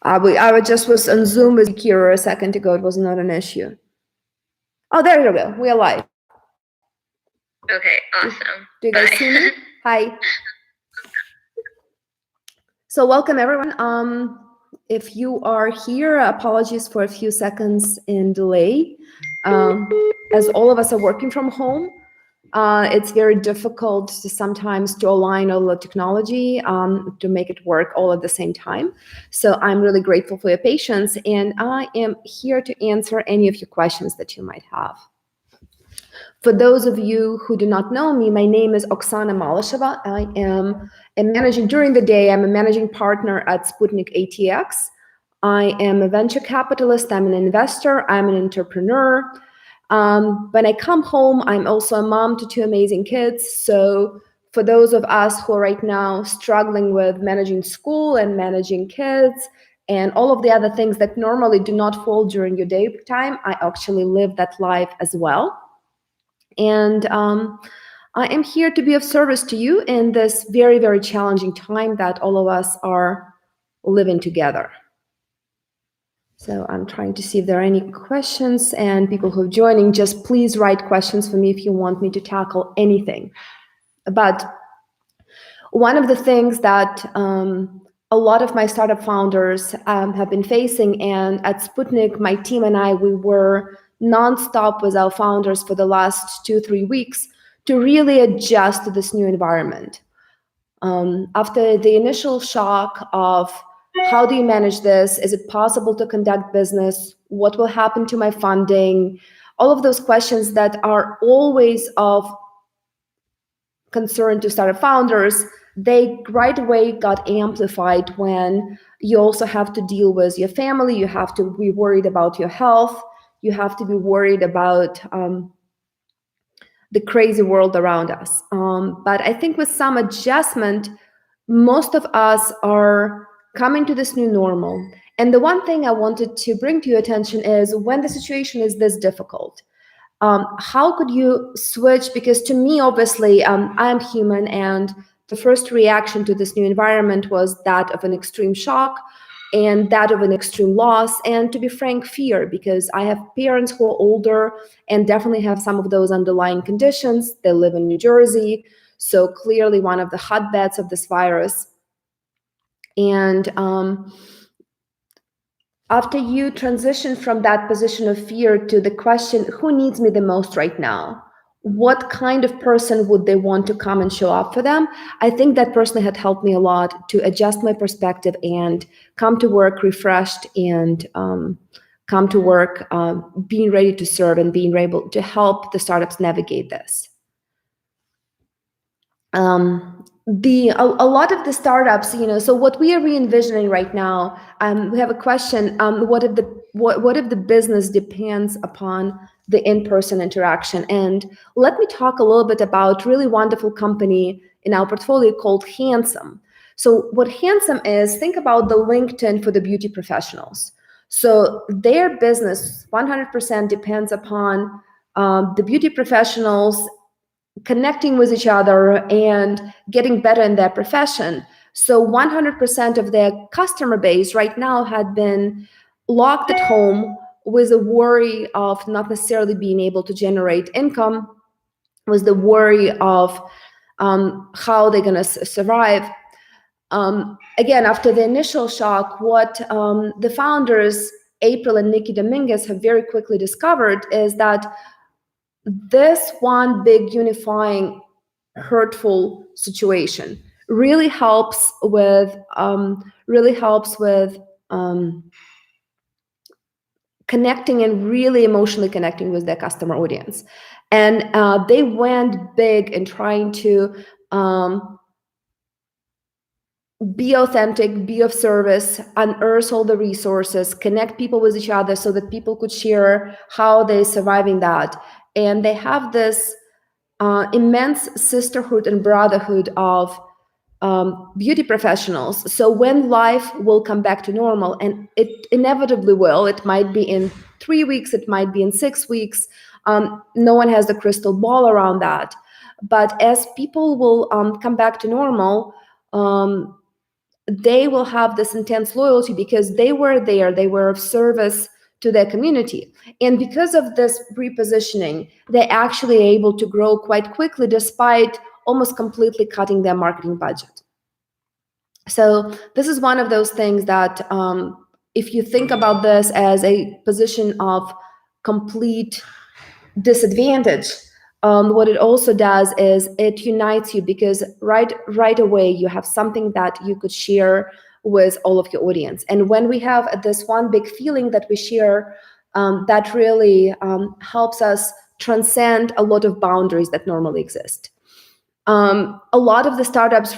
I just was on Zoom with Kira a second ago. It was not an issue. Oh, there you go. We are live. Okay, awesome. Do you guys see me? Hi. So welcome everyone. If you are here, apologies for a few seconds in delay. As all of us are working from home, it's very difficult to sometimes to align all the technology to make it work all at the same time. So I'm really grateful for your patience, and I am here to answer any of your questions that you might have. For those of you who do not know me, my name is Oksana Malysheva. I am during the day, I'm a managing partner at Sputnik ATX. I am a venture capitalist, I'm an investor, I'm an entrepreneur. When I come home, I'm also a mom to 2 amazing kids. So for those of us who are right now struggling with managing school and managing kids and all of the other things that normally do not fall during your daytime, I actually live that life as well. And I am here to be of service to you in this very, very challenging time that all of us are living together. So I'm trying to see if there are any questions, and people who are joining, just please write questions for me if you want me to tackle anything. But one of the things that a lot of my startup founders have been facing, and at Sputnik, my team and I, we were nonstop with our founders for the last 2-3 weeks to really adjust to this new environment. After the initial shock of how do you manage this? Is it possible to conduct business? What will happen to my funding? All of those questions that are always of concern to startup founders, they right away got amplified when you also have to deal with your family, you have to be worried about your health, you have to be worried about the crazy world around us. But I think with some adjustment, most of us are coming to this new normal. And the one thing I wanted to bring to your attention is when the situation is this difficult, how could you switch? Because to me, obviously, I'm human, and the first reaction to this new environment was that of an extreme shock and that of an extreme loss, and to be frank, fear, because I have parents who are older and definitely have some of those underlying conditions. They live in New Jersey, so clearly one of the hotbeds of this virus. And after you transition from that position of fear to the question, who needs me the most right now? What kind of person would they want to come and show up for them? I think that personally had helped me a lot to adjust my perspective and come to work refreshed and come to work being ready to serve and being able to help the startups navigate this. A lot of the startups, so what we are re-envisioning right now, we have a question, what if the business depends upon the in-person interaction? And let me talk a little bit about really wonderful company in our portfolio called Handsome. So what Handsome is, think about the LinkedIn for the beauty professionals. So their business 100% depends upon the beauty professionals connecting with each other and getting better in their profession. So 100% of their customer base right now had been locked at home with a worry of not necessarily being able to generate income, with the worry of how they're going to survive. Again, after the initial shock, what the founders, April and Nikki Dominguez, have very quickly discovered is that this one big unifying hurtful situation really helps with connecting and really emotionally connecting with their customer audience. And they went big in trying to be authentic, be of service, unearth all the resources, connect people with each other so that people could share how they're surviving that. And they have this immense sisterhood and brotherhood of beauty professionals. So when life will come back to normal, and it inevitably will, it might be in 3 weeks, it might be in 6 weeks. No one has the crystal ball around that. But as people will come back to normal, they will have this intense loyalty because they were there, they were of service to their community. And because of this repositioning, they're actually able to grow quite quickly despite almost completely cutting their marketing budget. So this is one of those things that if you think about this as a position of complete disadvantage, what it also does is it unites you, because right away you have something that you could share with all of your audience. And when we have this one big feeling that we share, that really helps us transcend a lot of boundaries that normally exist. A lot of the startups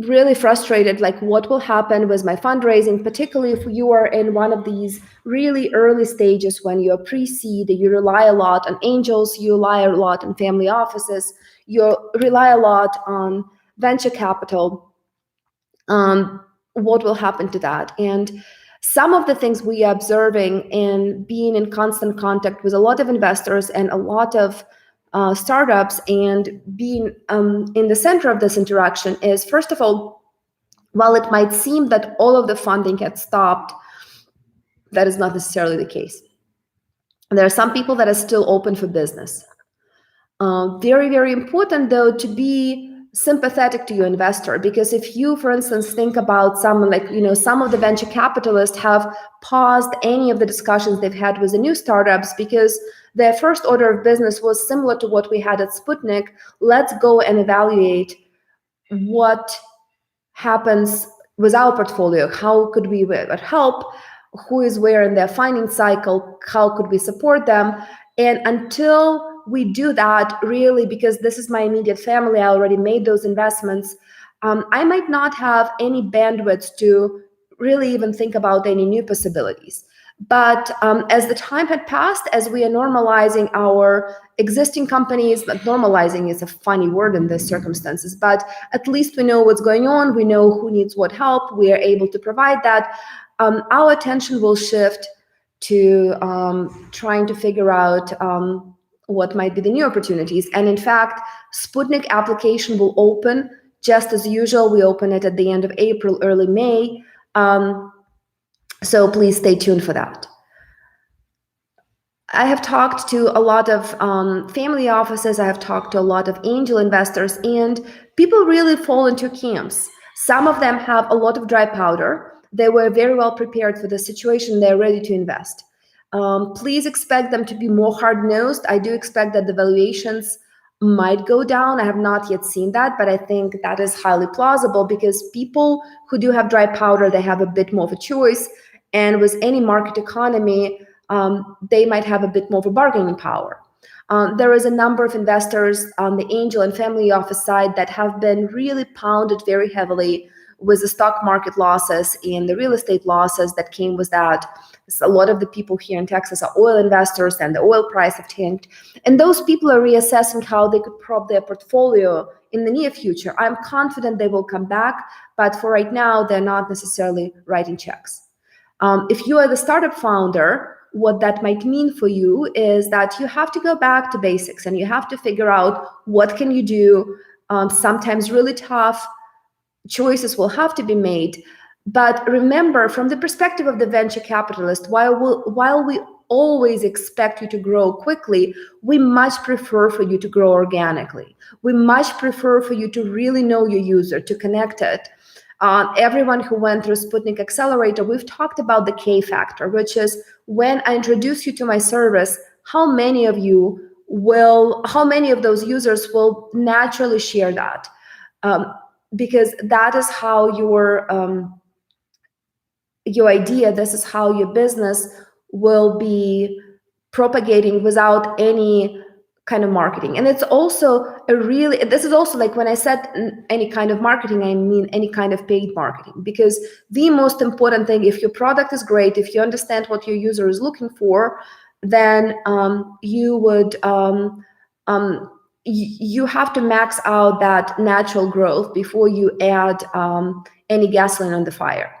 really frustrated, like, what will happen with my fundraising, particularly if you are in one of these really early stages when you're pre-seed, you rely a lot on angels, you rely a lot on family offices, you rely a lot on venture capital. What will happen to that? And some of the things we are observing and being in constant contact with a lot of investors and a lot of startups, and being in the center of this interaction is, first of all, while it might seem that all of the funding had stopped, that is not necessarily the case. There are some people that are still open for business. Very, very important, though, to be sympathetic to your investor, because if you, for instance, think about someone like, some of the venture capitalists have paused any of the discussions they've had with the new startups because their first order of business was similar to what we had at Sputnik. Let's go and evaluate what happens with our portfolio. How could we help? Who is where in their funding cycle? How could we support them? And until we do that, really, because this is my immediate family, I already made those investments, I might not have any bandwidth to really even think about any new possibilities. But as the time had passed, as we are normalizing our existing companies, but normalizing is a funny word in these circumstances, but at least we know what's going on, we know who needs what help, we are able to provide that. Our attention will shift to trying to figure out what might be the new opportunities. And in fact, Sputnik application will open just as usual. We open it at the end of April, early May. So please stay tuned for that. I have talked to a lot of family offices. I have talked to a lot of angel investors, and people really fall into camps. Some of them have a lot of dry powder. They were very well prepared for the situation. They're ready to invest. Please expect them to be more hard-nosed. I do expect that the valuations might go down. I have not yet seen that, but I think that is highly plausible because people who do have dry powder, they have a bit more of a choice. And with any market economy, they might have a bit more of a bargaining power. There is a number of investors on the angel and family office side that have been really pounded very heavily with the stock market losses and the real estate losses that came with that. A lot of the people here in Texas are oil investors, and the oil price have tanked. And those people are reassessing how they could prop their portfolio in the near future. I'm confident they will come back, but for right now, they're not necessarily writing checks. If you are the startup founder, what that might mean for you is that you have to go back to basics and you have to figure out what can you do. Sometimes really tough choices will have to be made. But remember, from the perspective of the venture capitalist, while we always expect you to grow quickly, we much prefer for you to grow organically. We much prefer for you to really know your user, to connect it. Everyone who went through Sputnik Accelerator, we've talked about the K factor, which is when I introduce you to my service, how many of those users will naturally share that? Because that is how your idea, this is how your business will be propagating without any kind of marketing. And it's also this is also, like, when I said any kind of marketing, I mean any kind of paid marketing, because the most important thing, if your product is great, if you understand what your user is looking for, then you would you have to max out that natural growth before you add any gasoline on the fire.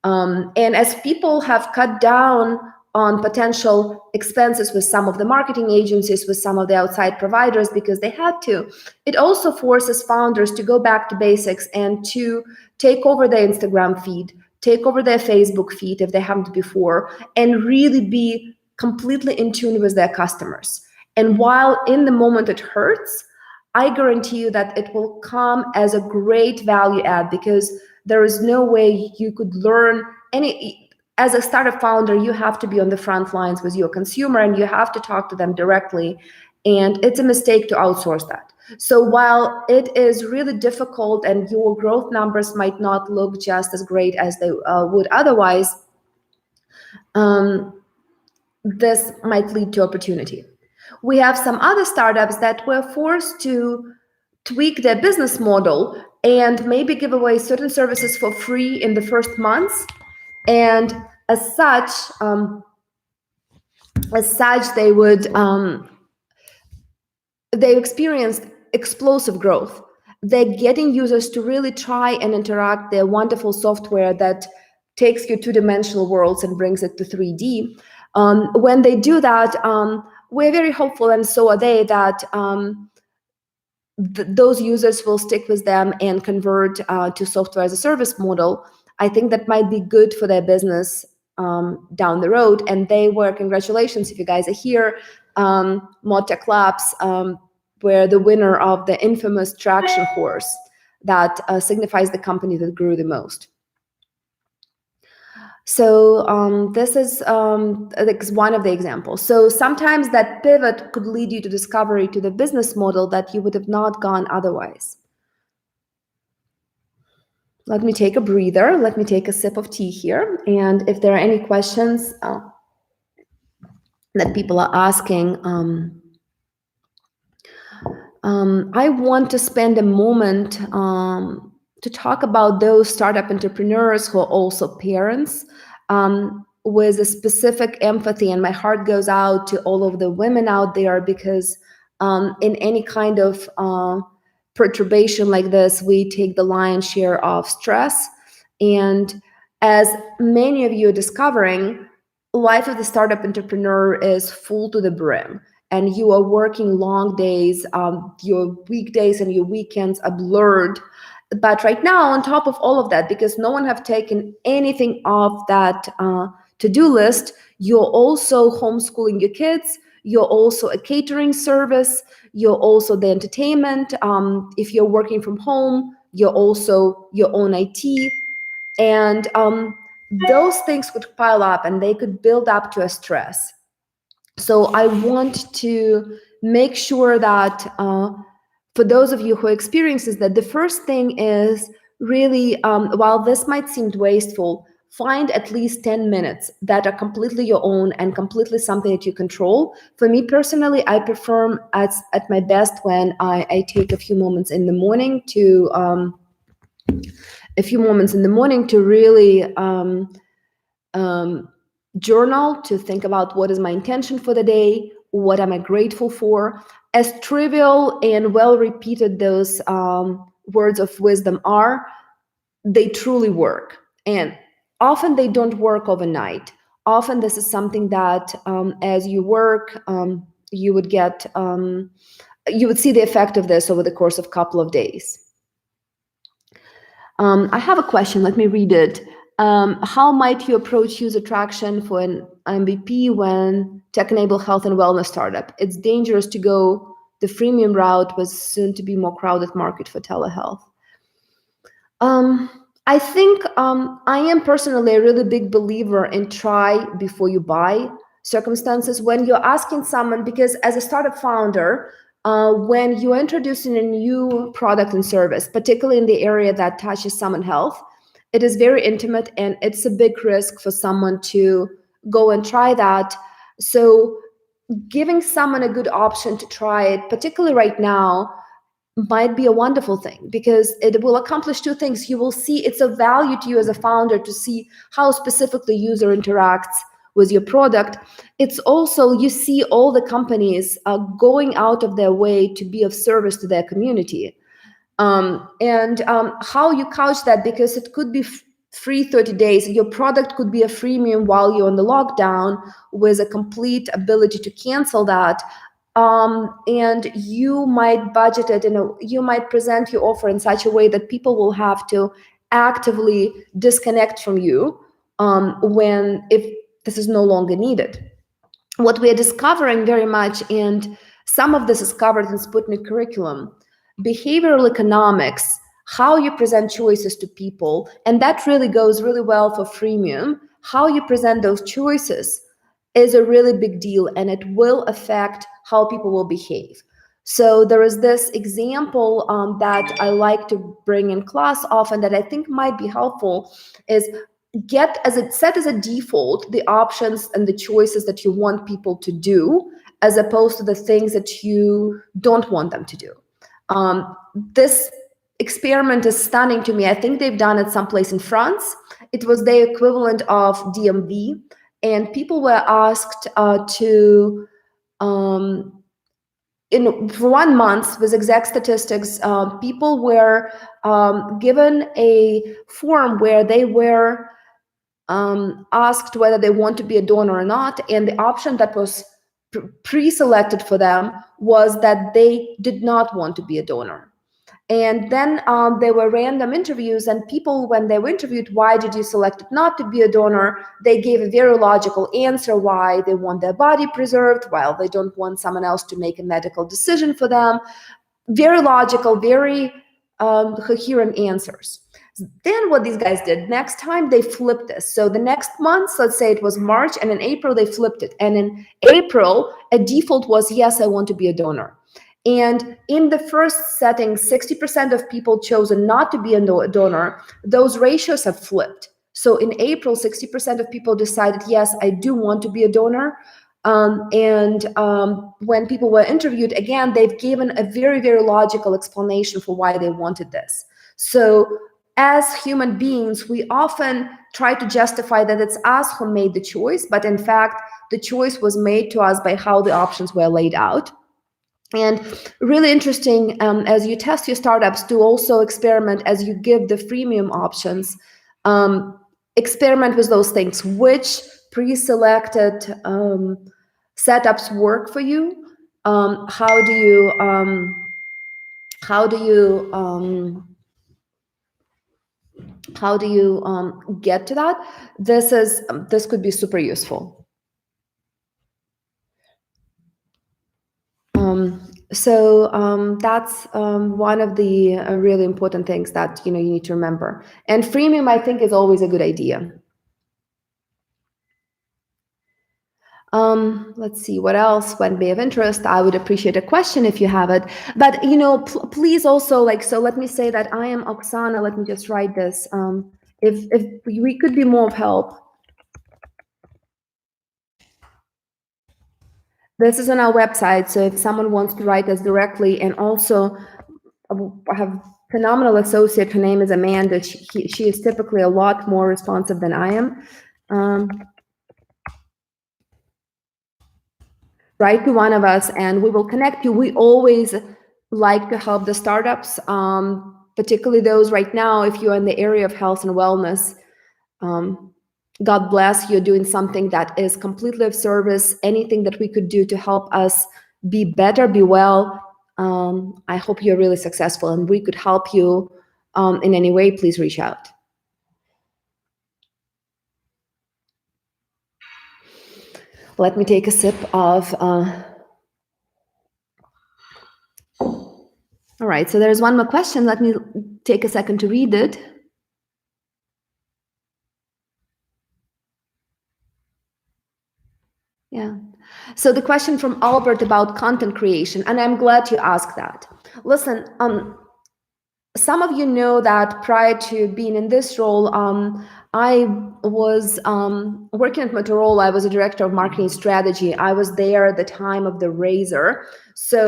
And as people have cut down on potential expenses with some of the marketing agencies, with some of the outside providers, because they had to. It also forces founders to go back to basics and to take over their Instagram feed, take over their Facebook feed if they haven't before, and really be completely in tune with their customers. And while in the moment it hurts, I guarantee you that it will come as a great value add, because there is no way you could learn any. As a startup founder, you have to be on the front lines with your consumer and you have to talk to them directly. And it's a mistake to outsource that. So while it is really difficult and your growth numbers might not look just as great as they would otherwise, this might lead to opportunity. We have some other startups that were forced to tweak their business model and maybe give away certain services for free in the first months. And as such, they experienced explosive growth. They're getting users to really try and interact their wonderful software that takes you two-dimensional worlds and brings it to 3D. When they do that, we're very hopeful, and so are they, that those users will stick with them and convert to software as a service model. I think that might be good for their business down the road. And they were, congratulations if you guys are here, ModTech Labs, were the winner of the infamous traction horse that signifies the company that grew the most. So this is one of the examples. So sometimes that pivot could lead you to discovery to the business model that you would have not gone otherwise. Let me take a breather. Let me take a sip of tea here. And if there are any questions that people are asking, I want to spend a moment to talk about those startup entrepreneurs who are also parents, with a specific empathy. And my heart goes out to all of the women out there, because in any kind of perturbation like this, we take the lion's share of stress. And as many of you are discovering, life of the startup entrepreneur is full to the brim, and you are working long days. Your weekdays and your weekends are blurred. But right now, on top of all of that, because no one have taken anything off that to-do list, you're also homeschooling your kids. You're also a catering service. You're also the entertainment. If you're working from home, you're also your own IT. And those things could pile up and they could build up to a stress. So I want to make sure that for those of you who experiences that, the first thing is really, while this might seem wasteful, find at least 10 minutes that are completely your own and completely something that you control. For me personally, I perform at my best when I take a few moments in the morning to really journal, to think about what is my intention for the day, what am I grateful for. As trivial and well repeated those words of wisdom are, they truly work. And often they don't work overnight. Often this is something that as you work, you would see the effect of this over the course of a couple of days. I have a question. Let me read it. How might you approach user traction for an MVP when tech-enabled health and wellness startup? It's dangerous to go the freemium route with soon to be more crowded market for telehealth. I think I am personally a really big believer in try before you buy circumstances. When you're asking someone, because as a startup founder, when you're introducing a new product and service, particularly in the area that touches someone's health, it is very intimate and it's a big risk for someone to go and try that. So giving someone a good option to try it, particularly right now, might be a wonderful thing, because it will accomplish two things. You will see it's of value to you as a founder to see how specifically user interacts with your product. It's also, you see all the companies going out of their way to be of service to their community. And how you couch that, because it could be free 30 days. Your product could be a freemium while you're on the lockdown with a complete ability to cancel that. And you might budget it, you might present your offer in such a way that people will have to actively disconnect from you if this is no longer needed. What we are discovering very much, and some of this is covered in Sputnik curriculum, behavioral economics, how you present choices to people, and that really goes really well for freemium. How you present those choices is a really big deal, and it will affect how people will behave. So there is this example that I like to bring in class often that I think might be helpful is set as a default the options and the choices that you want people to do, as opposed to the things that you don't want them to do. This experiment is stunning to me. I think they've done it someplace in France. It was the equivalent of DMV, and people were asked to for 1 month with exact statistics, people were given a form where they were asked whether they want to be a donor or not, and the option that was pre-selected for them was that they did not want to be a donor. And then there were random interviews, and people, when they were interviewed, why did you select not to be a donor, they gave a very logical answer why they want their body preserved, while they don't want someone else to make a medical decision for them. Very logical, very coherent answers. Then what these guys did, next time they flipped this. So the next month, let's say it was March, and in April they flipped it. And in April, a default was, yes, I want to be a donor. And in the first setting, 60% of people chosen not to be a donor. Those ratios have flipped. So in April, 60% of people decided, yes, I do want to be a donor. When people were interviewed, again, they've given a very, very logical explanation for why they wanted this. So as human beings, we often try to justify that it's us who made the choice, but in fact, the choice was made to us by how the options were laid out. And really interesting, as you test your startups, to also experiment as you give the freemium options, experiment with those things. Which pre-selected setups work for you? How do you get to that? This could be super useful. That's one of the really important things that you need to remember. And freemium, I think, is always a good idea. Let's see what else might be of interest. I would appreciate a question if you have it. But please also so let me say that I am Oksana. Let me just write this. If we could be more of help. This is on our website, so if someone wants to write us directly, and also I have a phenomenal associate, her name is Amanda. She is typically a lot more responsive than I am. Write to one of us and we will connect you. We always like to help the startups, particularly those right now, if you're in the area of health and wellness. God bless, you're doing something that is completely of service. Anything that we could do to help us be better, be well, I hope you're really successful and we could help you in any way, please reach out. Let me take a sip of... All right, so there's one more question. Let me take a second to read it. Yeah. So the question from Albert about content creation, and I'm glad you asked that. Listen, some of you know that prior to being in this role, I was working at Motorola. I was a director of marketing strategy. I was there at the time of the Razr. So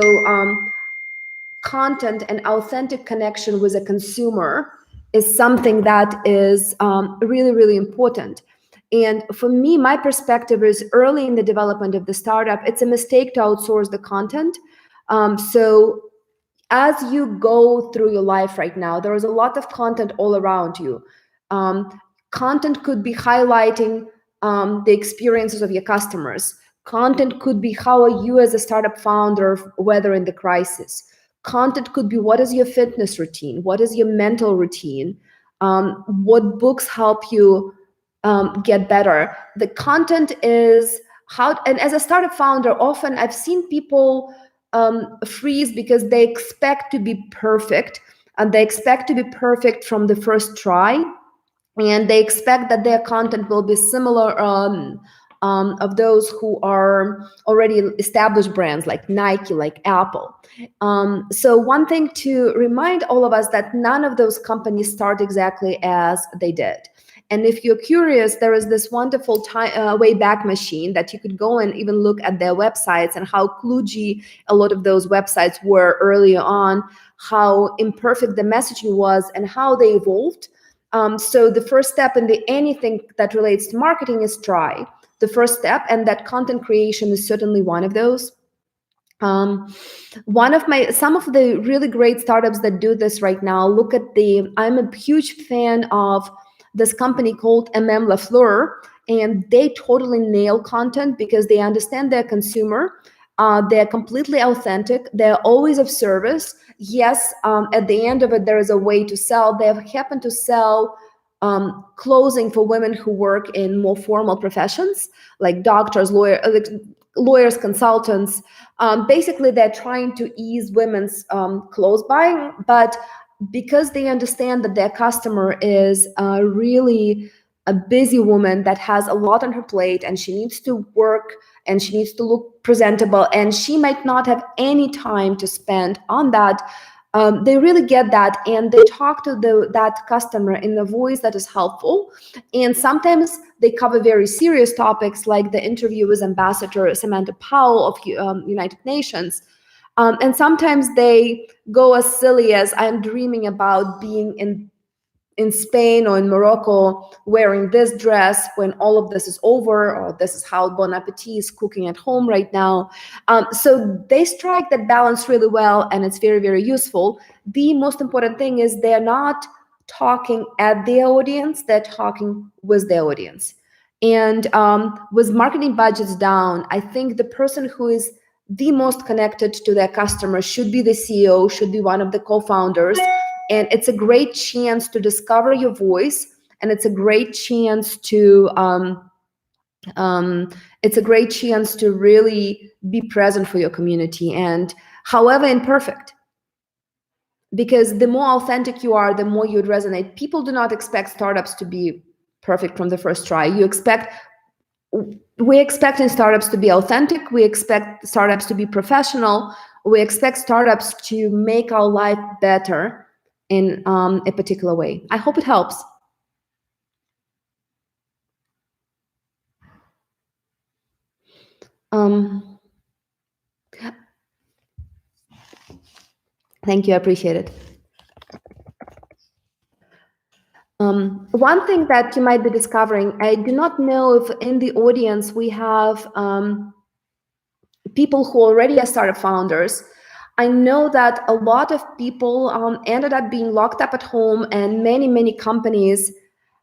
content and authentic connection with a consumer is something that is really, really important. And for me, my perspective is early in the development of the startup, it's a mistake to outsource the content. So as you go through your life right now, there is a lot of content all around you. Content could be highlighting the experiences of your customers. Content could be how are you as a startup founder weathering the crisis. Content could be what is your fitness routine, what is your mental routine, what books help you get better. The content is how, and as a startup founder, often I've seen people freeze because they expect to be perfect, and they expect to be perfect from the first try, and they expect that their content will be similar of those who are already established brands like Nike, like Apple. So one thing to remind all of us that none of those companies start exactly as they did. And if you're curious, there is this wonderful Wayback Machine that you could go and even look at their websites and how kludgy a lot of those websites were early on, how imperfect the messaging was, and how they evolved. So the first step in anything that relates to marketing is try. The first step, and that content creation is certainly one of those. Some of the really great startups that do this right now, I'm a huge fan of this company called Lafleur, and they totally nail content because they understand their consumer. They're completely authentic. They're always of service. Yes, at the end of it, there is a way to sell. They happen to sell clothing for women who work in more formal professions, like doctors, lawyers, consultants. Basically, they're trying to ease women's clothes buying, but because they understand that their customer is really a busy woman that has a lot on her plate, and she needs to work, and she needs to look presentable, and she might not have any time to spend on that. They really get that, and they talk to that customer in a voice that is helpful. And sometimes they cover very serious topics, like the interview with Ambassador Samantha Powell of United Nations. And sometimes they go as silly as, I'm dreaming about being in Spain or in Morocco wearing this dress when all of this is over, or this is how Bon Appetit is cooking at home right now. So they strike that balance really well, and it's very, very useful. The most important thing is they're not talking at their audience, they're talking with their audience. And with marketing budgets down, I think the person who is the most connected to their customers should be the CEO, should be one of the co-founders. And it's a great chance to discover your voice, and it's a great chance to really be present for your community, and however imperfect. Because the more authentic you are, the more you'd resonate. People do not expect startups to be perfect from the first try. We expect in startups to be authentic. We expect startups to be professional. We expect startups to make our life better in a particular way. I hope it helps. Thank you, I appreciate it. One thing that you might be discovering, I do not know if in the audience we have people who already are startup founders. I know that a lot of people ended up being locked up at home, and many companies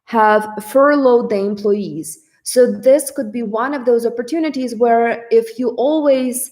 have furloughed their employees. So this could be one of those opportunities where if you always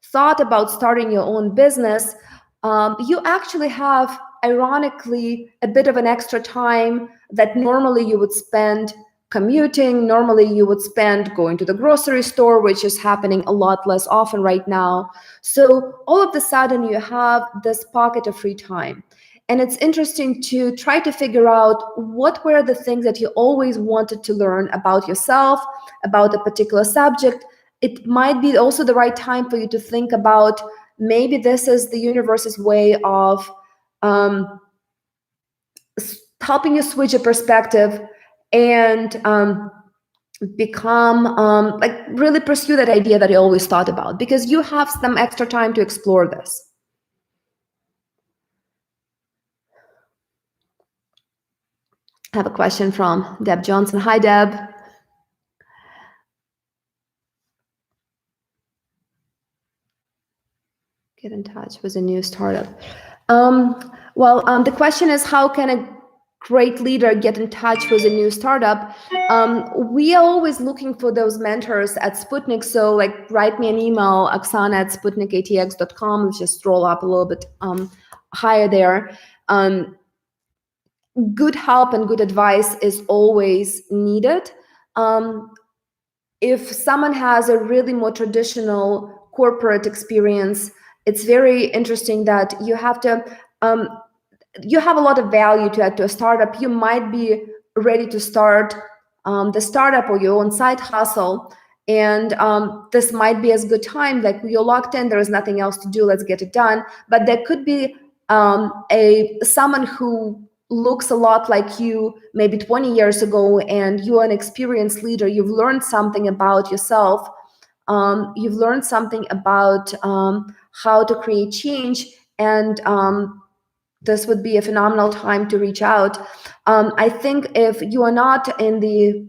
thought about starting your own business, you actually have, ironically, a bit of an extra time that normally you would spend commuting, normally you would spend going to the grocery store, which is happening a lot less often right now. So all of a sudden you have this pocket of free time. And it's interesting to try to figure out what were the things that you always wanted to learn about yourself, about a particular subject. It might be also the right time for you to think about, maybe this is the universe's way of helping you switch a perspective and become like really pursue that idea that you always thought about, because you have some extra time to explore this. I have a question from Deb Johnson. Hi, Deb. Get in touch with a new startup. The question is, how can a great leader get in touch with a new startup, we are always looking for those mentors at Sputnik. So like write me an email, Oksana at sputnikatx.com. Let's just scroll up a little bit higher there. Good help and good advice is always needed. If someone has a really more traditional corporate experience, it's very interesting that you have to you have a lot of value to add to a startup. You might be ready to start the startup or your own side hustle, and this might be a good time. Like you're locked in, there is nothing else to do. Let's get it done. But there could be someone who looks a lot like you maybe 20 years ago, and you're an experienced leader. You've learned something about yourself. You've learned something about how to create change, and this would be a phenomenal time to reach out. I think if you are not in the,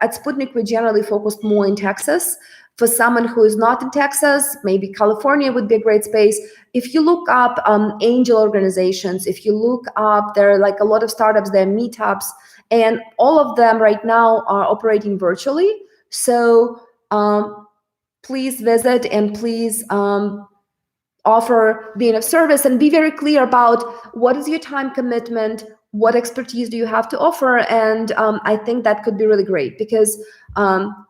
at Sputnik, we generally focus more in Texas. For someone who is not in Texas, maybe California would be a great space. If you look up angel organizations, if you look up, there are like a lot of startups, there are meetups, and all of them right now are operating virtually. So please visit, and please offer being of service, and be very clear about what is your time commitment, what expertise do you have to offer. And I think that could be really great, because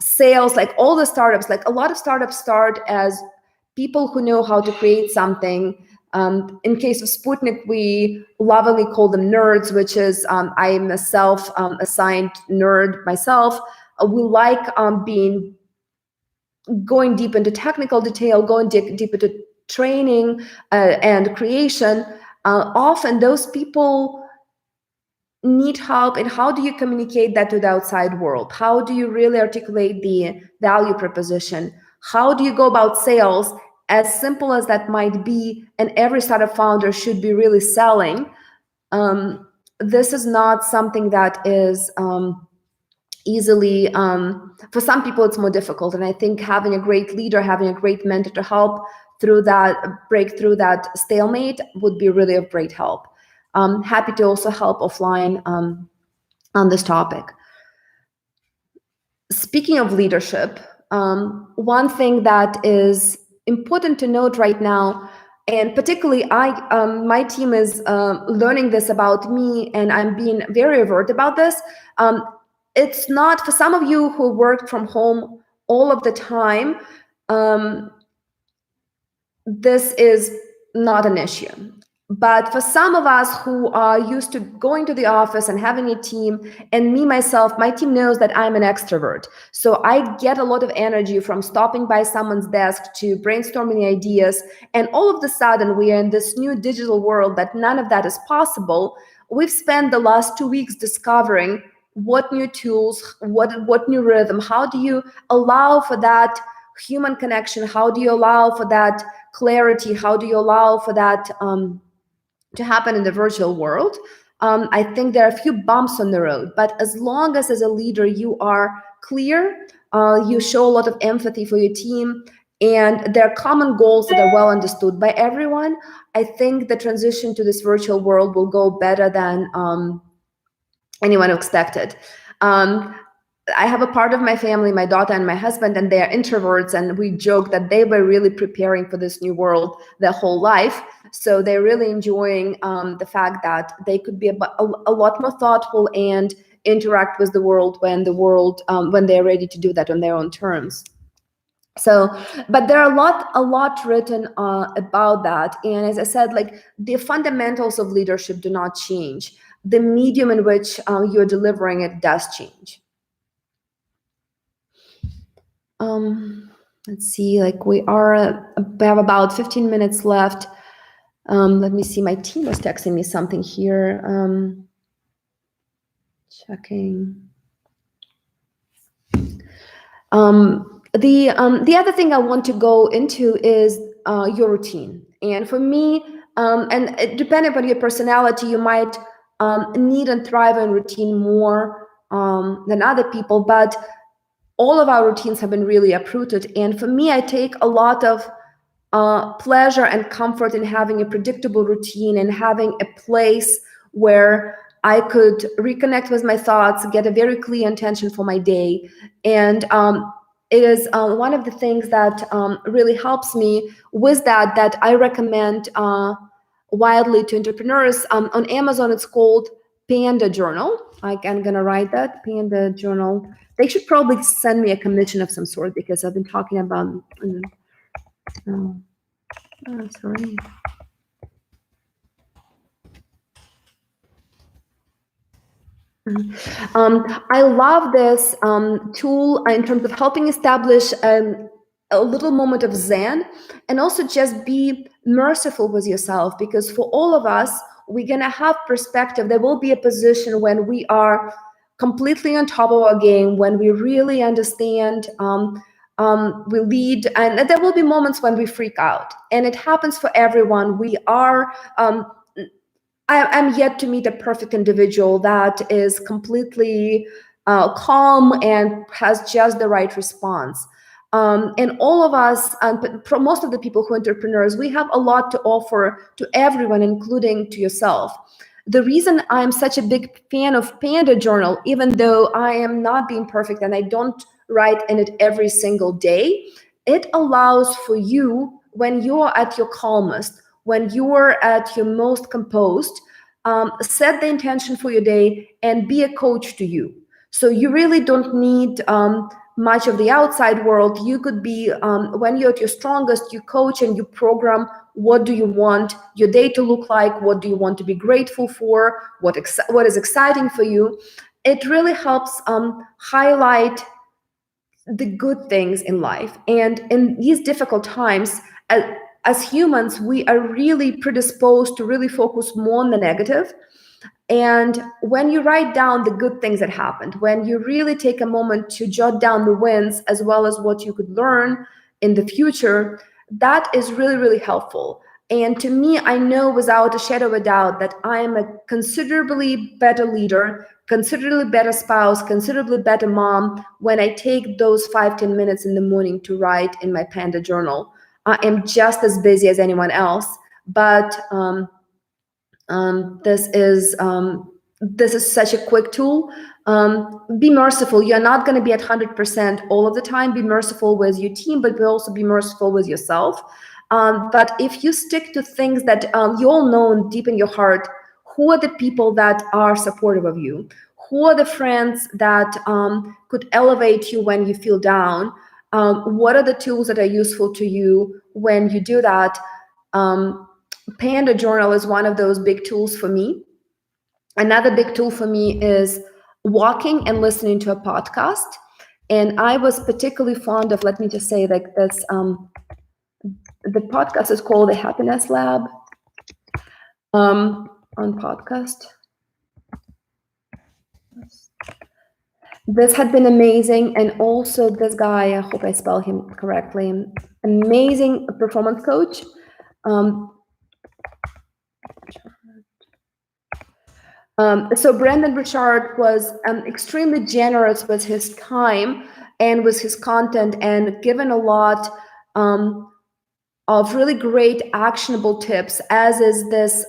sales, like all the startups, like a lot of startups start as people who know how to create something. In case of Sputnik, we lovingly call them nerds, which is I am a self-assigned nerd myself. We like going deep into technical detail, going deep into training and creation. Often those people need help in how do you communicate that to the outside world? How do you really articulate the value proposition? How do you go about sales? As simple as that might be, and every startup founder should be really selling. This is not something that is easily, for some people it's more difficult, and I think having a great leader, having a great mentor to help through that, break through that stalemate would be really of great help. Happy to also help offline on this topic. Speaking of leadership, one thing that is important to note right now, and particularly my team is learning this about me, and I'm being very overt about this. It's not, for some of you who work from home all of the time, this is not an issue. But for some of us who are used to going to the office and having a team, and me myself, my team knows that I'm an extrovert. So I get a lot of energy from stopping by someone's desk to brainstorming ideas. And all of a sudden, we are in this new digital world that none of that is possible. We've spent the last 2 weeks discovering what new tools, what new rhythm, how do you allow for that human connection? How do you allow for that clarity? How do you allow for that to happen in the virtual world? I think there are a few bumps on the road, but as long as a leader you are clear, you show a lot of empathy for your team, and there are common goals that are well understood by everyone, I think the transition to this virtual world will go better than anyone expected. I have a part of my family, my daughter and my husband, and they are introverts, and we joke that they were really preparing for this new world their whole life. So they're really enjoying the fact that they could be a lot more thoughtful and interact with the world when they're ready to do that on their own terms. So, but there are a lot written about that. And as I said, like the fundamentals of leadership do not change. The medium in which you're delivering it does change. Let's see, like we have about 15 minutes left. Let me see, my team was texting me something here. Checking. The other thing I want to go into is your routine. And for me, and depending on your personality, you might need and thrive in routine more than other people, but all of our routines have been really uprooted. And for me, I take a lot of pleasure and comfort in having a predictable routine and having a place where I could reconnect with my thoughts, get a very clear intention for my day. And it is one of the things that really helps me with that I recommend widely to entrepreneurs. On Amazon, it's called Panda Journal. I'm gonna write that, Panda Journal. They should probably send me a commission of some sort, because I've been talking about. Sorry. I love this tool in terms of helping establish a little moment of Zen, and also just be merciful with yourself, because for all of us, we're gonna have perspective. There will be a position when we are completely on top of our game, when we really understand, we lead, and there will be moments when we freak out, and it happens for everyone. We are I'm yet to meet a perfect individual that is completely calm and has just the right response. And all of us, most of the people who are entrepreneurs, we have a lot to offer to everyone, including to yourself. The reason I'm such a big fan of Panda Journal, even though I am not being perfect and I don't write in it every single day, it allows for you, when you're at your calmest, when you're at your most composed, set the intention for your day and be a coach to you. So you really don't need much of the outside world. You could be, when you're at your strongest, you coach and you program. What do you want your day to look like? What do you want to be grateful for? What is exciting for you? It really helps highlight the good things in life. And in these difficult times, as humans, we are really predisposed to really focus more on the negative. And when you write down the good things that happened, when you really take a moment to jot down the wins as well as what you could learn in the future, that is really, really helpful. And to me, I know without a shadow of a doubt that I am a considerably better leader, considerably better spouse, considerably better mom when I take those 5-10 minutes in the morning to write in my Panda Journal. I am just as busy as anyone else, but this is such a quick tool. Be merciful. You're not going to be at 100% all of the time. Be merciful with your team, but also be merciful with yourself. But if you stick to things that you all know deep in your heart, who are the people that are supportive of you? Who are the friends that could elevate you when you feel down? What are the tools that are useful to you when you do that? Panda Journal is one of those big tools for me. Another big tool for me is walking and listening to a podcast. And I was particularly fond of, let me just say like this, the podcast is called The Happiness Lab on podcast. This had been amazing. And also this guy, I hope I spell him correctly, amazing performance coach. So Brandon Burchard was extremely generous with his time and with his content, and given a lot of really great actionable tips, as is this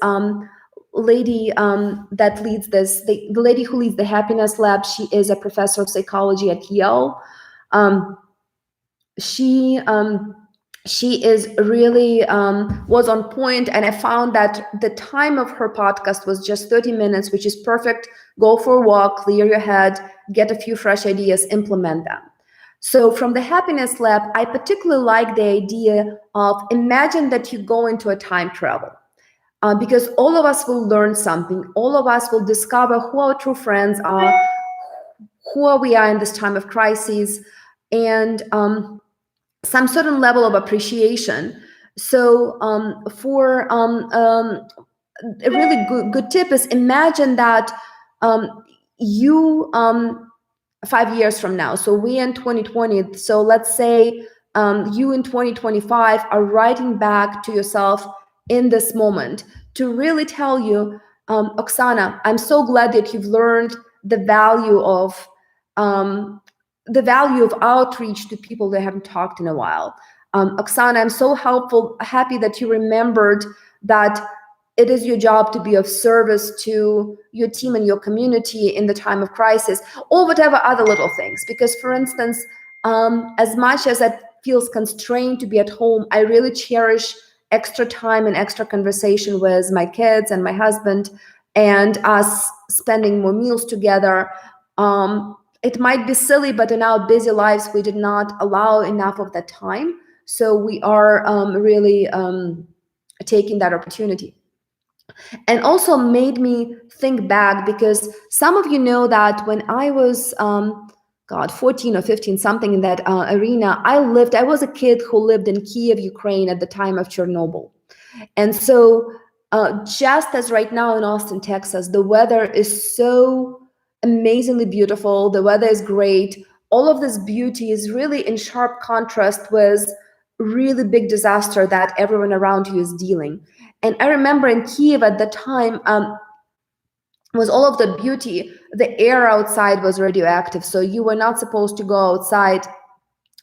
lady that leads this, the lady who leads the Happiness Lab. She is a professor of psychology at Yale. She is really was on point, and I found that the time of her podcast was just 30 minutes, which is perfect. Go for a walk, clear your head, get a few fresh ideas, implement them. So from the Happiness Lab, I particularly like the idea of, imagine that you go into a time travel. Because all of us will learn something. All of us will discover who our true friends are, who we are in this time of crisis, and some certain level of appreciation. So for a really good tip is, imagine that you 5 years from now, so we in 2020, so let's say you in 2025 are writing back to yourself in this moment to really tell you, Oksana, I'm so glad that you've learned the value of outreach to people that haven't talked in a while. Oksana, I'm so happy that you remembered that it is your job to be of service to your team and your community in the time of crisis, or whatever other little things. Because, for instance, as much as it feels constrained to be at home, I really cherish extra time and extra conversation with my kids and my husband, and us spending more meals together. It might be silly, but in our busy lives, we did not allow enough of that time. So we are really taking that opportunity. And also made me think back, because some of you know that when I was 14 or 15, something in that arena, I was a kid who lived in Kiev, Ukraine at the time of Chernobyl. And so just as right now in Austin, Texas, the weather is so amazingly beautiful, the weather is great, all of this beauty is really in sharp contrast with really big disaster that everyone around you is dealing. And I remember in Kiev at the time, was all of the beauty, the air outside was radioactive. So you were not supposed to go outside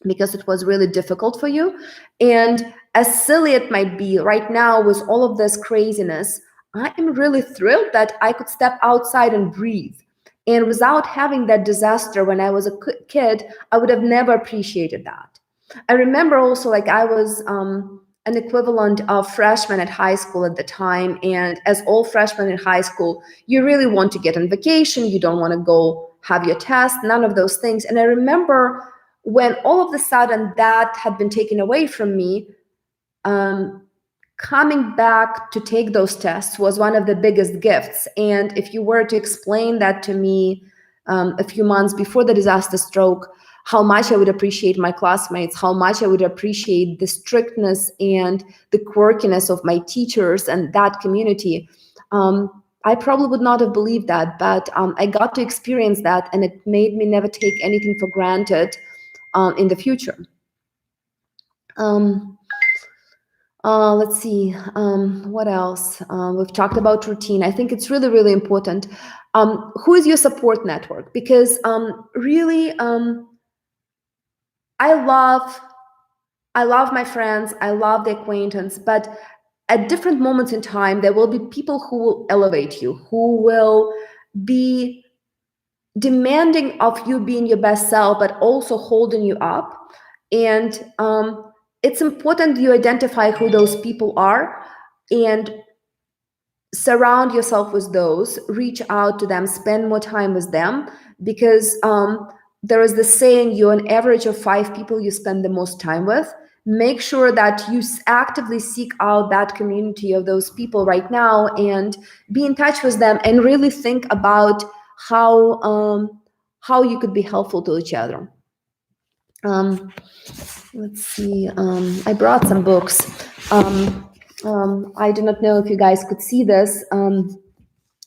because it was really difficult for you. And as silly it might be, right now with all of this craziness, I am really thrilled that I could step outside and breathe. And without having that disaster when I was a kid, I would have never appreciated that. I remember also, like, I was an equivalent of freshman at high school at the time. And as all freshmen in high school, you really want to get on vacation. You don't want to go have your test, none of those things. And I remember when all of a sudden that had been taken away from me, coming back to take those tests was one of the biggest gifts. And if you were to explain that to me a few months before the disaster stroke, how much I would appreciate my classmates, how much I would appreciate the strictness and the quirkiness of my teachers and that community, I probably would not have believed that, but I got to experience that, and it made me never take anything for granted in the future. Let's see, what else? We've talked about routine. I think it's really, really important. Who is your support network? Because really, I love my friends, I love the acquaintance, but at different moments in time, there will be people who will elevate you, who will be demanding of you being your best self, but also holding you up. And it's important you identify who those people are and surround yourself with those, reach out to them, spend more time with them, because there is the saying, you're an average of 5 people you spend the most time with. Make sure that you actively seek out that community of those people right now and be in touch with them, and really think about how you could be helpful to each other. Let's see, I brought some books. I do not know if you guys could see this.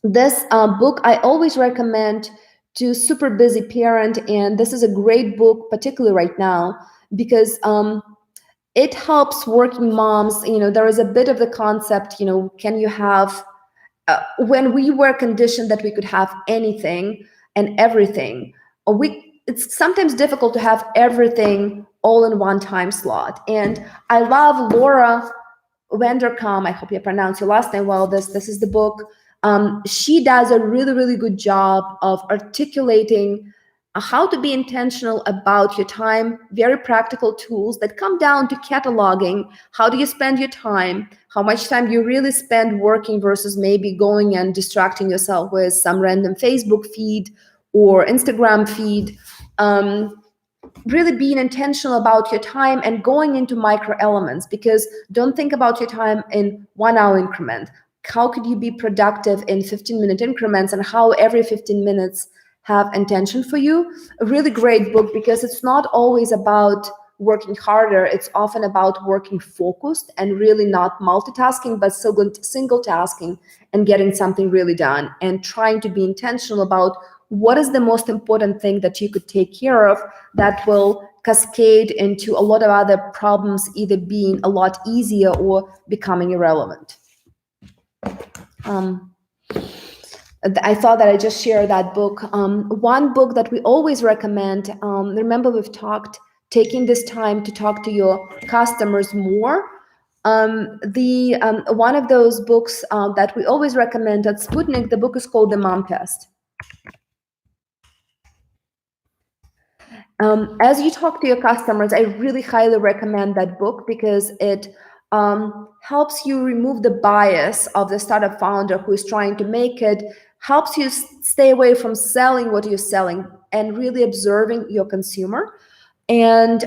This book I always recommend to super busy parent, and this is a great book, particularly right now, because it helps working moms. You know, there is a bit of the concept, you know, can you have, when we were conditioned that we could have anything and everything, it's sometimes difficult to have everything all in one time slot. And I love Laura Vanderkam, I hope you pronounce your last name well. This is the book. She does a really, really good job of articulating how to be intentional about your time, very practical tools that come down to cataloging. How do you spend your time? How much time you really spend working versus maybe going and distracting yourself with some random Facebook feed or Instagram feed. Really being intentional about your time and going into micro elements, because don't think about your time in 1 hour increment. How could you be productive in 15-minute increments, and how every 15 minutes have intention for you? A really great book, because it's not always about working harder. It's often about working focused and really not multitasking, but single tasking and getting something really done, and trying to be intentional about what is the most important thing that you could take care of that will cascade into a lot of other problems either being a lot easier or becoming irrelevant. I thought that I just share that book. One book that we always recommend, remember we've talked, taking this time to talk to your customers more. One of those books that we always recommend at Sputnik, the book is called The Mom Test. As you talk to your customers, I really highly recommend that book because it helps you remove the bias of the startup founder who is trying to make it, helps you stay away from selling what you're selling and really observing your consumer. And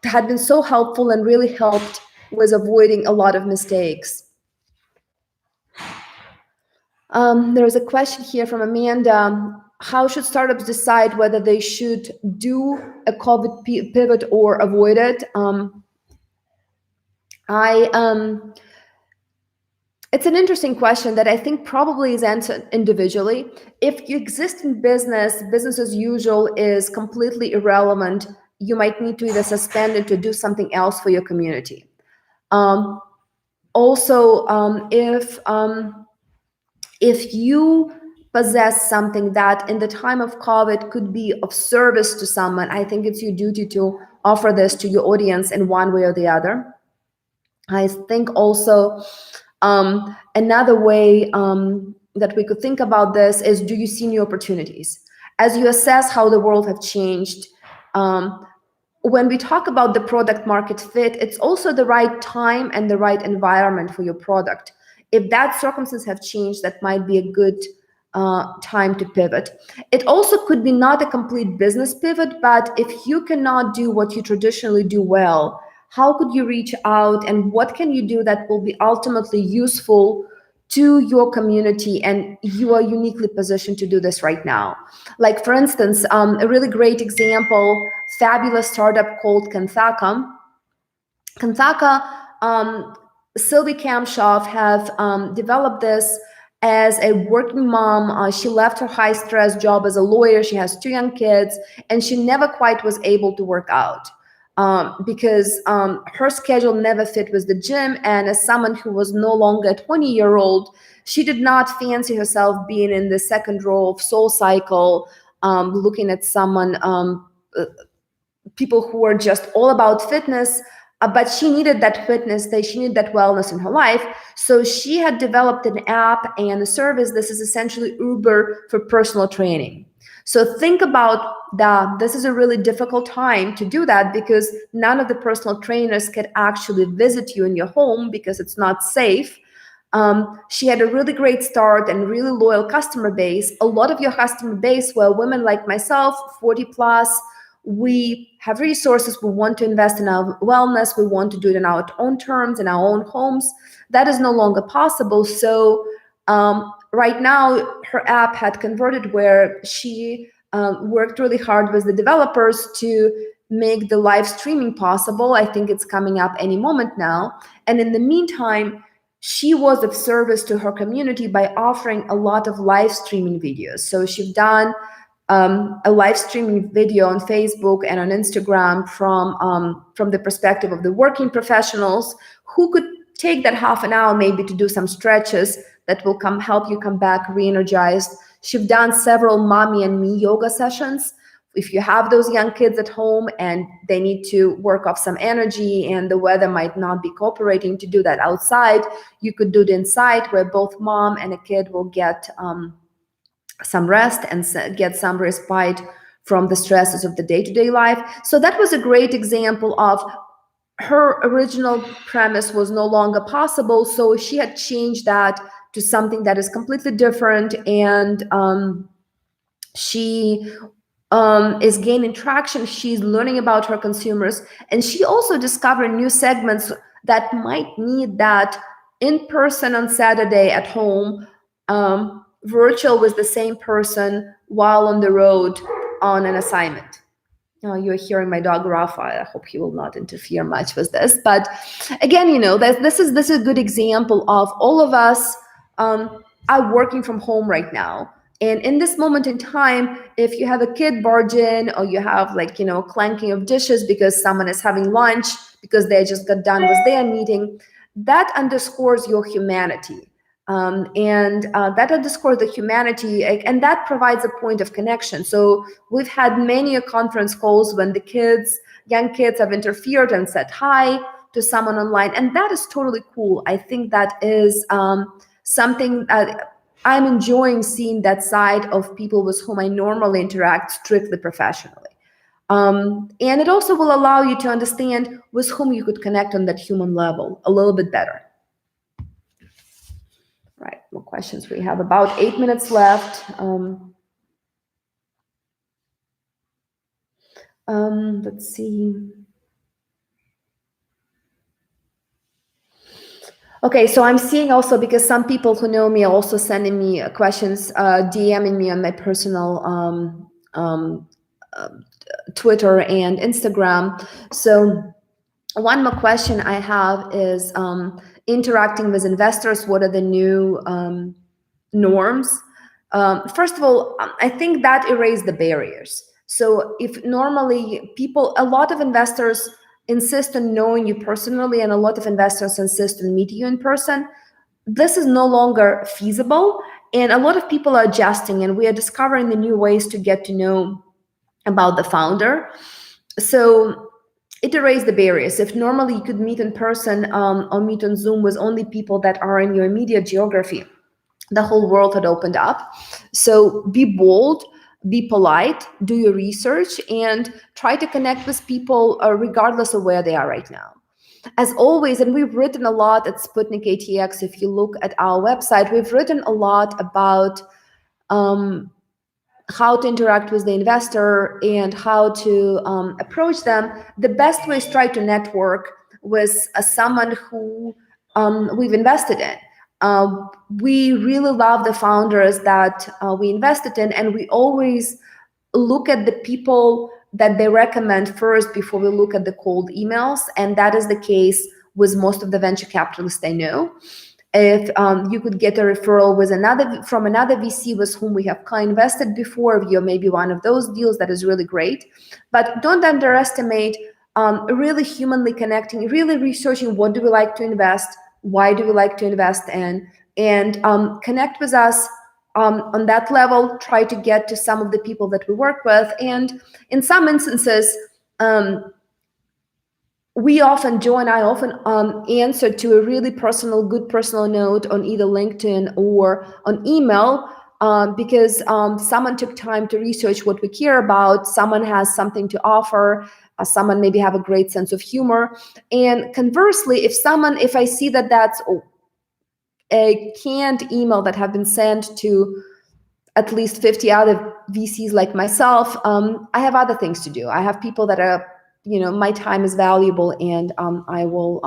had been so helpful and really helped with avoiding a lot of mistakes. There's a question here from Amanda. How should startups decide whether they should do a COVID pivot or avoid it? It's an interesting question that I think probably is answered individually. If you exist in business as usual is completely irrelevant. You might need to either suspend it to do something else for your community. If you possess something that in the time of COVID could be of service to someone, I think it's your duty to offer this to your audience in one way or the other. I think also another way that we could think about this is, do you see new opportunities? As you assess how the world have changed, when we talk about the product market fit, it's also the right time and the right environment for your product. If that circumstances have changed, that might be a good time to pivot. It also could be not a complete business pivot, but if you cannot do what you traditionally do well, how could you reach out and what can you do that will be ultimately useful to your community, and you are uniquely positioned to do this right now. Like for instance, a really great example, fabulous startup called Kanthaka. Sylvie Kamshoff have developed this as a working mom. She left her high stress job as a lawyer. She has 2 young kids, and she never quite was able to work out. Because her schedule never fit with the gym, and as someone who was no longer a 20-year-old, she did not fancy herself being in the second row of Soul Cycle, looking at someone, people who were just all about fitness, but she needed that fitness, she needed that wellness in her life. So she had developed an app and a service. This is essentially Uber for personal training. So think about that. This is a really difficult time to do that because none of the personal trainers can actually visit you in your home because it's not safe. She had a really great start and really loyal customer base. A lot of your customer base were women like myself, 40 plus. We have resources. We want to invest in our wellness. We want to do it in our own terms, in our own homes. That is no longer possible. So right now, her app had converted where she worked really hard with the developers to make the live streaming possible. I think it's coming up any moment now. And in the meantime, she was of service to her community by offering a lot of live streaming videos. So she's done a live streaming video on Facebook and on Instagram from the perspective of the working professionals who could take that half an hour maybe to do some stretches that will help you come back re-energized. She's done several mommy and me yoga sessions. If you have those young kids at home and they need to work off some energy and the weather might not be cooperating to do that outside, you could do it inside where both mom and a kid will get some rest and get some respite from the stresses of the day-to-day life. So that was a great example of her original premise was no longer possible. So she had changed that to something that is completely different. And she is gaining traction. She's learning about her consumers. And she also discovered new segments that might need that in person on Saturday at home, virtual with the same person while on the road on an assignment. You're hearing my dog Rafa. I hope he will not interfere much with this. But again, this is a good example of all of us are working from home right now. And in this moment in time, if you have a kid barge in or you have clanking of dishes because someone is having lunch because they just got done with their meeting, that underscores your humanity. That underscores the humanity, and that provides a point of connection. So we've had many conference calls when the kids young kids have interfered and said hi to someone online, and that is totally cool. I think that is something that I'm enjoying, seeing that side of people with whom I normally interact strictly professionally. And it also will allow you to understand with whom you could connect on that human level a little bit better. Right, more questions. We have about 8 minutes left. Let's see. Okay, so I'm seeing also, because some people who know me are also sending me questions, DMing me on my personal Twitter and Instagram. So one more question I have is interacting with investors. What are the new norms? First of all, I think that erased the barriers. So if normally people, a lot of investors insist on knowing you personally, and a lot of investors insist on meeting you in person, this is no longer feasible. And a lot of people are adjusting, and we are discovering the new ways to get to know about the founder. So it erased the barriers. If normally you could meet in person or meet on Zoom with only people that are in your immediate geography, the whole world had opened up. So be bold, be polite, do your research, and try to connect with people regardless of where they are right now. As always, and we've written a lot at Sputnik ATX, if you look at our website, we've written a lot about how to interact with the investor and how to approach them. The best way is try to network with someone who we've invested in. We really love the founders that we invested in, and we always look at the people that they recommend first before we look at the cold emails, and that is the case with most of the venture capitalists I know. If you could get a referral with from another VC with whom we have co-invested before, you're maybe one of those deals, that is really great. But don't underestimate really humanly connecting, really researching what do we like to invest, why do we like to invest in, and connect with us on that level. Try to get to some of the people that we work with, and in some instances, Joe and I often answer to a really good personal note on either LinkedIn or on email, because someone took time to research what we care about, someone has something to offer, someone maybe have a great sense of humor. And conversely, if I see that that's a canned email that have been sent to at least 50 other VCs like myself, I have other things to do. I have people that are, my time is valuable, and I will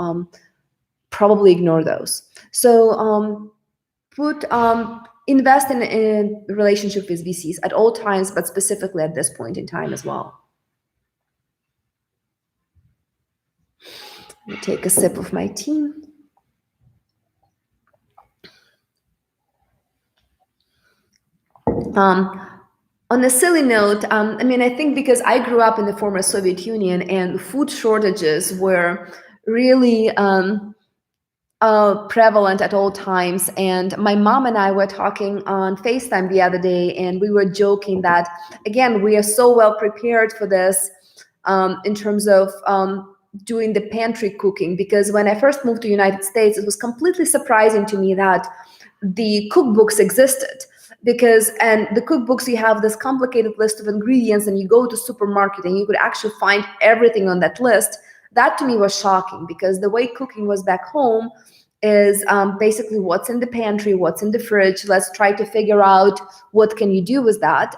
probably ignore those. So invest in a relationship with VCs at all times, but specifically at this point in time as well. Let me take a sip of my tea. On a silly note, I think because I grew up in the former Soviet Union, and food shortages were really prevalent at all times. And my mom and I were talking on FaceTime the other day, and we were joking that, again, we are so well prepared for this in terms of doing the pantry cooking, because when I first moved to the United States, it was completely surprising to me that the cookbooks existed. And the cookbooks, you have this complicated list of ingredients, and you go to supermarket and you could actually find everything on that list. That to me was shocking, because the way cooking was back home is basically what's in the pantry, what's in the fridge. Let's try to figure out what can you do with that.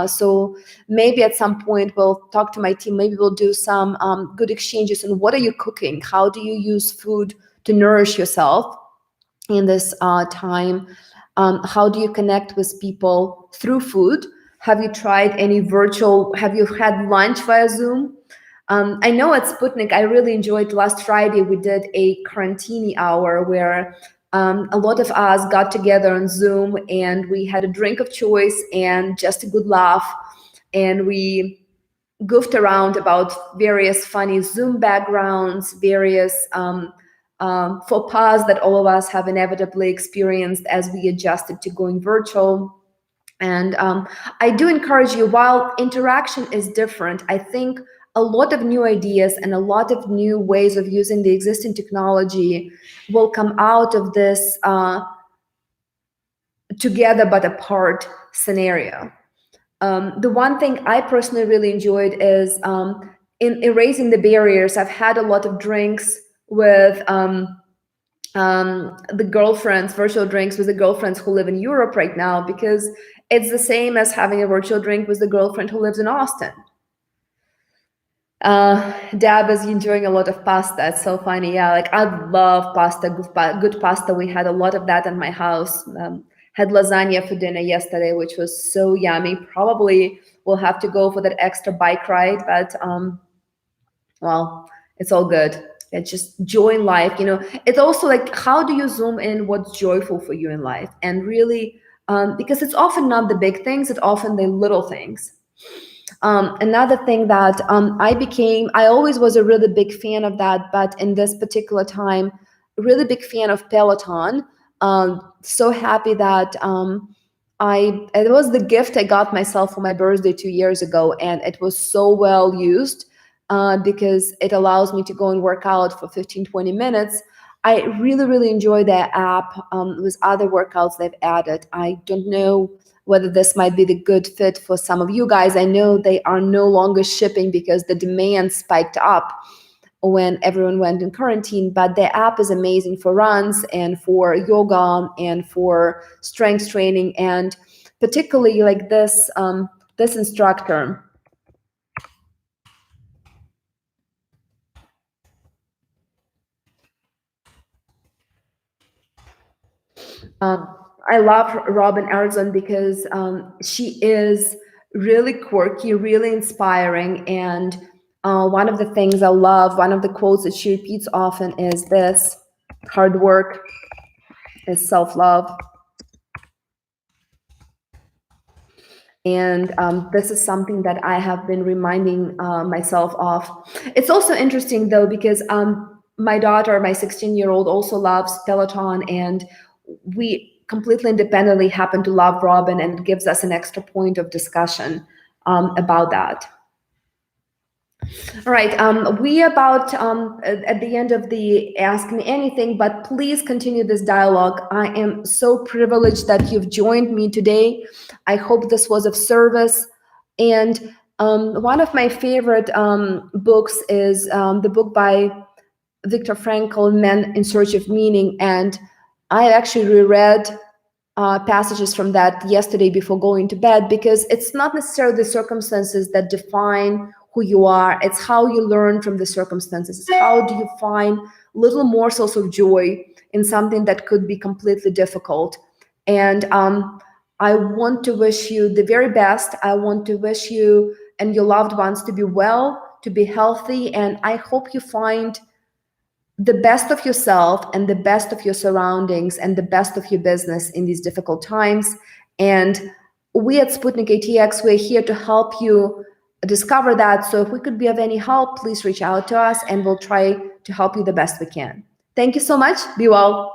So maybe at some point we'll talk to my team. Maybe we'll do some good exchanges on what are you cooking? How do you use food to nourish yourself in this time? How do you connect with people through food? Have you tried have you had lunch via Zoom? I know at Sputnik, I really enjoyed last Friday, we did a quarantine hour where a lot of us got together on Zoom, and we had a drink of choice and just a good laugh. And we goofed around about various funny Zoom backgrounds, various faux pas that all of us have inevitably experienced as we adjusted to going virtual. And I do encourage you, while interaction is different, I think a lot of new ideas and a lot of new ways of using the existing technology will come out of this together but apart scenario. The one thing I personally really enjoyed is in erasing the barriers. I've had a lot of drinks with the girlfriends, virtual drinks with the girlfriends who live in Europe right now, because it's the same as having a virtual drink with the girlfriend who lives in Austin. Dab is enjoying a lot of pasta. It's so funny. Yeah, like I love pasta, good pasta. We had a lot of that in my house. Had lasagna for dinner yesterday, which was so yummy. Probably will have to go for that extra bike ride, but well, it's all good. It's just joy in life. You know, it's also like, how do you zoom in what's joyful for you in life? And really, because it's often not the big things, it's often the little things. Another thing that I always was a really big fan of that, but in this particular time, really big fan of Peloton. So happy that it was the gift I got myself for my birthday 2 years ago, and it was so well used because it allows me to go and work out for 15-20 minutes. I really, really enjoy their app with other workouts they've added. I don't know whether this might be the good fit for some of you guys. I know they are no longer shipping because the demand spiked up when everyone went in quarantine, but the app is amazing for runs and for yoga and for strength training, and particularly like this instructor. I love Robin Arzon because she is really quirky, really inspiring, and one of the things I love, one of the quotes that she repeats often is this: hard work is self-love. And this is something that I have been reminding myself of. It's also interesting though, because my daughter, my 16-year-old, also loves Peloton, and we completely independently happen to love Robin, and it gives us an extra point of discussion about that. All right, we about at the end of the Ask Me Anything, but please continue this dialogue. I am so privileged that you've joined me today. I hope this was of service. And one of my favorite books is the book by Viktor Frankl, Men in Search of Meaning. And I actually reread passages from that yesterday before going to bed, because it's not necessarily the circumstances that define who you are. It's how you learn from the circumstances. It's how do you find little morsels of joy in something that could be completely difficult. And I want to wish you the very best. I want to wish you and your loved ones to be well, to be healthy, and I hope you find the best of yourself and the best of your surroundings and the best of your business in these difficult times. And we at Sputnik ATX, we're here to help you discover that. So if we could be of any help, please reach out to us and we'll try to help you the best we can. Thank you so much. Be well.